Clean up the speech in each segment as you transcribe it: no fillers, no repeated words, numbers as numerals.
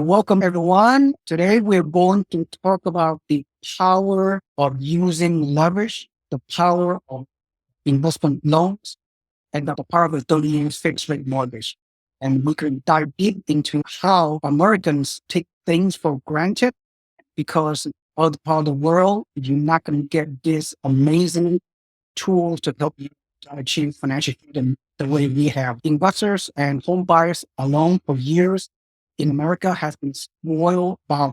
Welcome everyone. Today we're going to talk about the power of using leverage, the power of investment loans, and the power of a 30-year fixed rate mortgage. And we can dive deep into how Americans take things for granted because all the part of the world, you're not going to get this amazing tools to help you to achieve financial freedom the way we have. Investors and home buyers alone for years in America has been spoiled by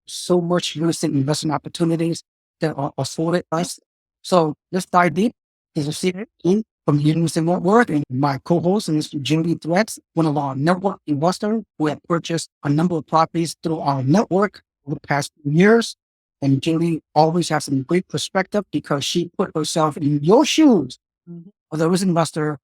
so much real estate investment opportunities that are afforded us. So let's dive deep. This is Steve from University Network, and my co-host is Jimmy Threats, one of our network investors who have purchased a number of properties through our network over the past few years. And Julie always has some great perspective because she put herself in your shoes as a risk investor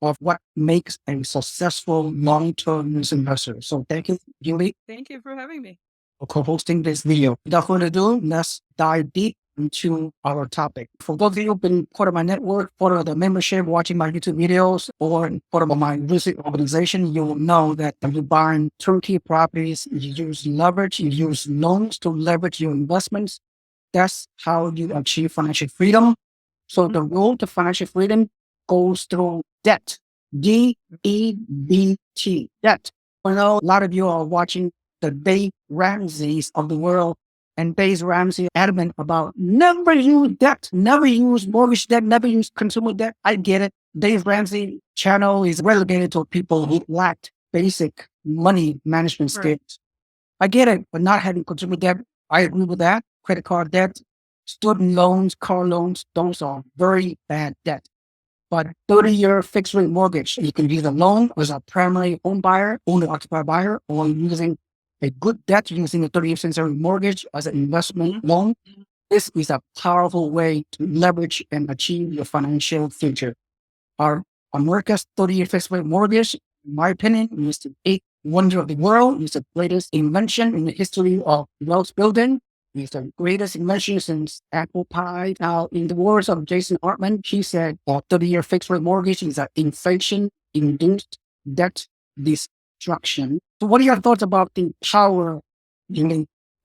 of what makes a successful long-term risk investor. So thank you, Julie, Thank you for having me. for co-hosting this video. Without further ado, let's dive deep into our topic. For those of you who've been part of my network, part of the membership, watching my YouTube videos, or part of my real estate organization, you will know that when you're buying turnkey properties, you use leverage, you use loans to leverage your investments. That's how you achieve financial freedom. So the road to financial freedom goes through debt. D-E-B-T, debt. I know a lot of you are watching the Dave Ramsey's of the world, and Dave Ramsey adamant about never use debt, never use mortgage debt, never use consumer debt. I get it. Dave Ramsey channel is relegated to people who lacked basic money management skills. I get it, but not having consumer debt, I agree with that. Credit card debt, student loans, car loans, those are very bad debt. But 30-year fixed rate mortgage, you can use a loan as a primary home buyer, owner occupied buyer, or using a good debt using a 30-year fixed rate mortgage as an investment loan. This is a powerful way to leverage and achieve your financial future. Our America's 30-year fixed rate mortgage, in my opinion, is the eighth wonder of the world. It's the greatest invention in the history of wealth building. It's the greatest invention since apple pie. Now, in the words of Jason Hartman, he said, "A 30-year fixed rate mortgage is an inflation-induced debt destruction." So, what are your thoughts about the power of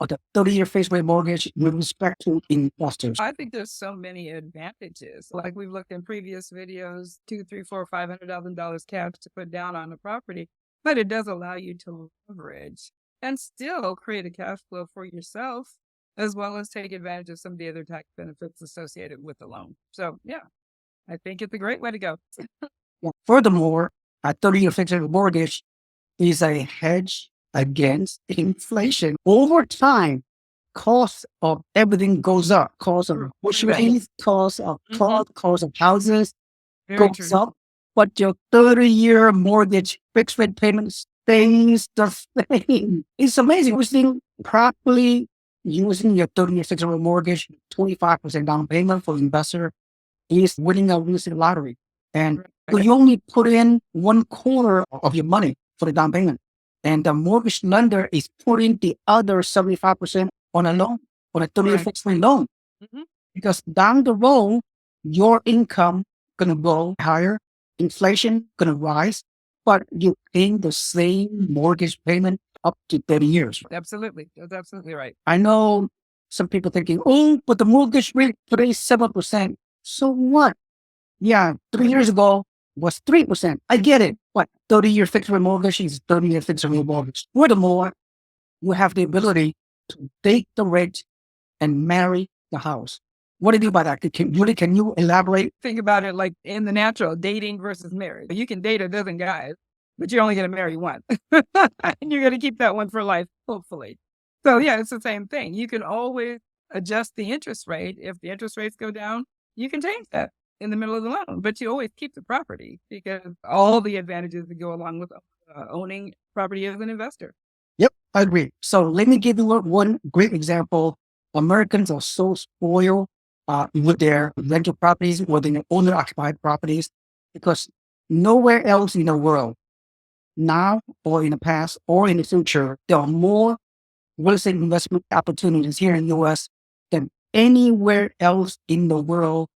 the 30-year fixed rate mortgage with respect to investors? I think there's so many advantages. Like we've looked in previous videos, $2, $3, $4, $500,000 cash to put down on a property, but it does allow you to leverage and still create a cash flow for yourself, as well as take advantage of some of the other tax benefits associated with the loan. So yeah, I think it's a great way to go. Furthermore, a 30-year fixed rate mortgage is a hedge against inflation. Over time, cost of everything goes up. Cost of groceries, cost of clothes, cost of houses goes up. But your 30-year mortgage fixed rate payment stays the same. It's amazing. We're seeing properly using your 30-year fixed rate mortgage, 25% down payment for investor is winning a real estate lottery. And you only put in 1/4 of your money for the down payment. And the mortgage lender is putting the other 75% on a loan, on a 30-year fixed rate loan. Because down the road, your income gonna go higher, inflation gonna rise, but you're paying the same mortgage payment up to 30 years. Absolutely. That's absolutely right. I know some people thinking, oh, but the mortgage rate today is 7%. So what? Yeah, 3 years ago was 3%. I get it. But 30-year fixed rate mortgage is 30-year fixed rate mortgage. Furthermore, you have the ability to date the rate and marry the house. What do you do by that? Can you elaborate? Think about it like in the natural, dating versus marriage. You can date a dozen guys, but you're only going to marry one. And you're going to keep that one for life, hopefully. So yeah, it's the same thing. You can always adjust the interest rate. If the interest rates go down, you can change that in the middle of the loan, but you always keep the property because all the advantages that go along with owning property as an investor. Yep, I agree. So let me give you one great example. Americans are so spoiled with their rental properties, with their owner-occupied properties, because nowhere else in the world, now or in the past or in the future, there are more real estate investment opportunities here in the U.S. than anywhere else in the world.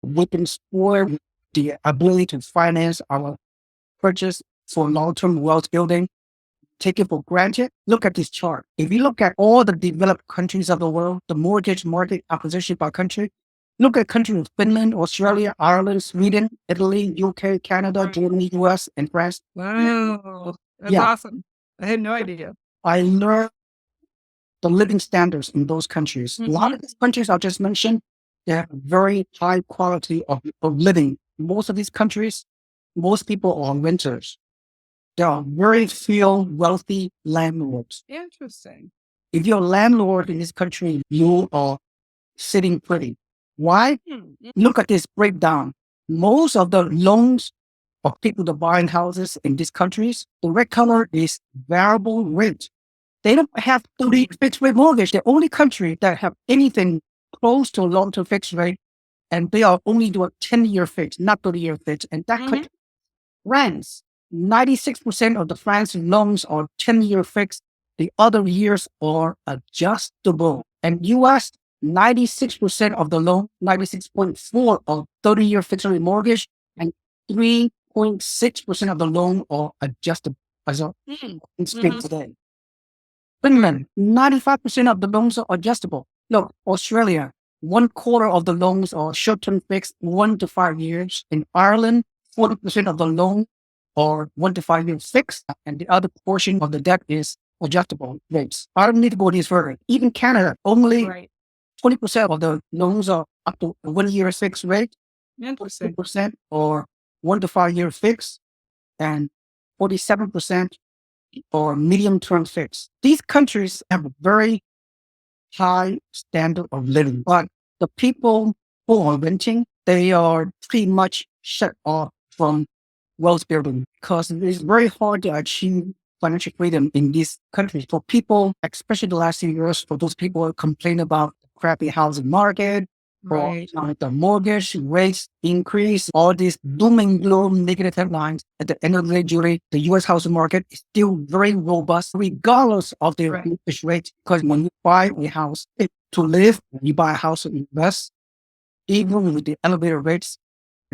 We can spoil the ability to finance our purchase for long-term wealth building take it for granted. Look at this chart. If you look at all the developed countries of the world, the mortgage market acquisition by country, look at countries like Finland, Australia, Ireland, Sweden, Italy, UK, Canada, Germany, US, and France. Wow. That's Yeah. awesome. I had no idea. I learned the living standards in those countries. A lot of these countries I just mentioned, they have very high quality of living. Most of these countries, most people are renters. There are very few wealthy landlords. Interesting. If you're a landlord in this country, you are sitting pretty. Why? Look at this breakdown. Most of the loans of people that buying houses in these countries, the red color is variable rate. They don't have 30 fixed rate mortgage. The only country that have anything close to a long-term fixed rate, and they are only doing 10-year fixed, not 30-year fixed. And that country, France, 96% of the France loans are 10-year fixed. The other years are adjustable. And US, 96% of the loan, 96.4 of 30-year fixed rate mortgage, and 3.6% of the loan are adjustable. As I speak today. Finland, 95% of the loans are adjustable. Look, Australia, 1/4 of the loans are short-term fixed, 1 to 5 years. In Ireland, 40% of the loan are 1 to 5 years fixed, and the other portion of the debt is adjustable rates. I don't need to go this further. Even Canada, only 20% of the loans are up to 1 year fixed rate, 20% or 1 to 5 year fixed, and 47% or medium-term fixed. These countries have a very high standard of living, but the people who are renting, they are pretty much shut off from wealth building because it is very hard to achieve financial freedom in these countries. For people, especially the last few years, for those people who complain about the crappy housing market, or the mortgage rates increase, all these doom and gloom negative headlines. At the end of the day, Julie, the U.S. housing market is still very robust, regardless of the interest rate. Because when you buy a house to live, when you buy a house to invest, even with the elevated rates,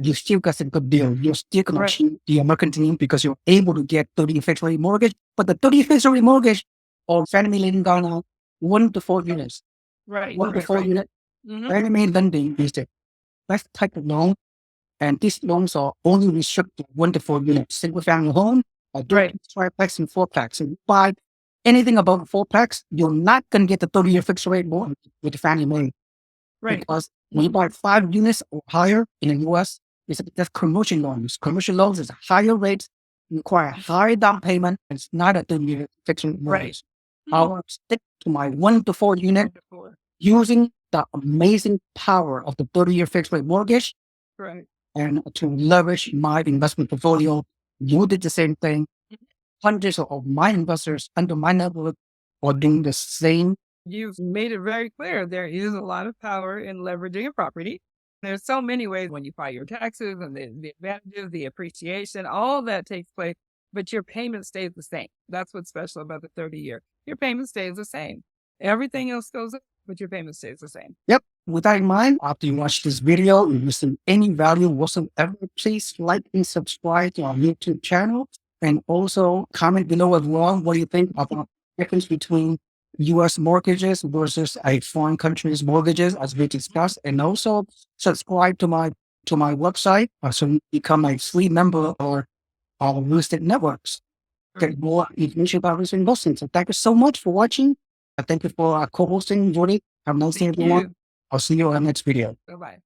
you still got a good deal. You're still going to achieve the American dream because you're able to get 30 fixed rate mortgage. But the 30 fixed rate mortgage or Fannie Mae lending down now 1 to 4 units. 1 to 4 units. Fannie Mae lending is the best type of loan, and these loans are only restricted to 1 to 4 units. Single family home, triplex and fourplex. And buy anything above 4plex, you're not going to get the 30-year fixed rate mortgage with the Fannie Mae. Because when you buy 5 units or higher in the US, that's commercial loans. Commercial loans is a higher rate, require higher down payment, and it's not a 30-year fixed rate mortgage. I will stick to my 1 to 4 unit using the amazing power of the 30-year fixed rate mortgage and to leverage my investment portfolio. You did the same thing. Hundreds of my investors under my network are doing the same. You've made it very clear there is a lot of power in leveraging a property. There's so many ways when you file your taxes and the advantages, the appreciation, all that takes place, but your payment stays the same. That's what's special about the 30-year. Your payment stays the same. Everything else goes up, but your payment stays the same. Yep. With that in mind, after you watch this video, if you see any value whatsoever, please like and subscribe to our YouTube channel. And also comment below as well what do you think about the difference between U.S. mortgages versus a foreign country's mortgages, as we discussed. And also subscribe to my website so you become a free member of our real estate networks. Get more information about real estate investing. So thank you so much for watching. Thank you for co-hosting, Jordy. Have a nice day, everyone. I'll see you on the next video. Bye-bye.